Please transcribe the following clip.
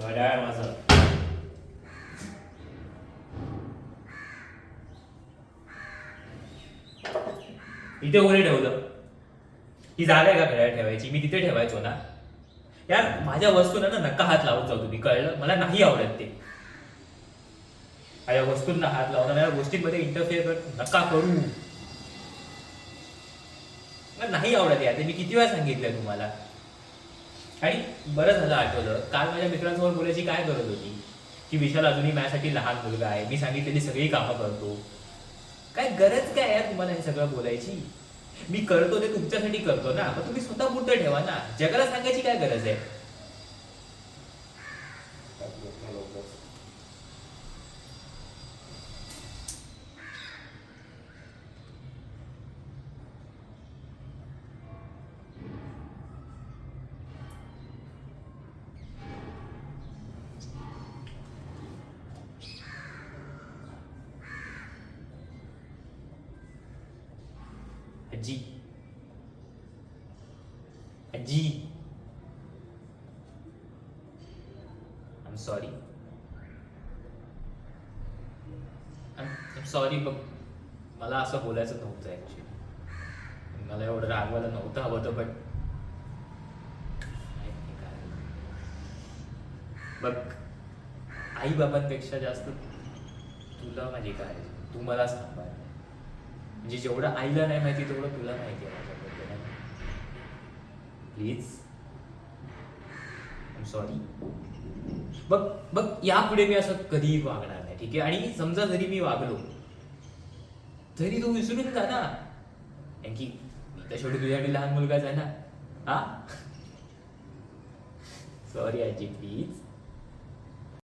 घड्याळ माझं. इथे कोणी ठेवलं? ही जागा आहे का घड्याळ ठेवायची? मी तिथे ठेवायचो ना यार. माझ्या वस्तूंना ना नका हात लावत जाऊ तुम्ही, कळलं? मला नाही आवडत ते. माझ्या वस्तूंना हात लावणं, माझ्या गोष्टींमध्ये इंटरफेअर नका करू. मला नाही आवडत यार ते. मी किती वेळा सांगितलंय तुम्हाला. आणि बरं झालं आठवलं, काल माझ्या मित्रांसमोर बोलायची काय गरज होती की विशाल अजूनही माझ्यासाठी लहान मुलगा आहे, मी सांगितलेली सगळी कामं करतो. काय गरज काय यार तुम्हाला हे सगळं बोलायची? मी करतो ते तुमच्यासाठी करतो ना, मग तुम्ही स्वतः पुरतं ठेवा ना. जगाला सांगायची काय गरज आहे? आजी, आजी, आय एम सॉरी. सॉरी बघ, मला असं बोलायचं नव्हतं ऍक्च्युली. मला एवढं रागवायला नव्हतं हवं होतं, बट बघ, आई बाबांपेक्षा जास्त तुला माझी काळजी. तू मला सांभाळ. म्हणजे जेवढं आईला नाही माहिती तेवढं तुला माहिती आहे माझ्याबद्दल. Please, I am sorry. बघ बघ, यापुढे मी असं कधीही वागणार नाही, ठीक आहे? आणि समजा जरी मी वागलो तरी तू विसरून जा ना, कारण की मी तर शेवटी तुझ्यासाठी लहान मुलगाच आहे ना. हा, सॉरी आजी, प्लीज.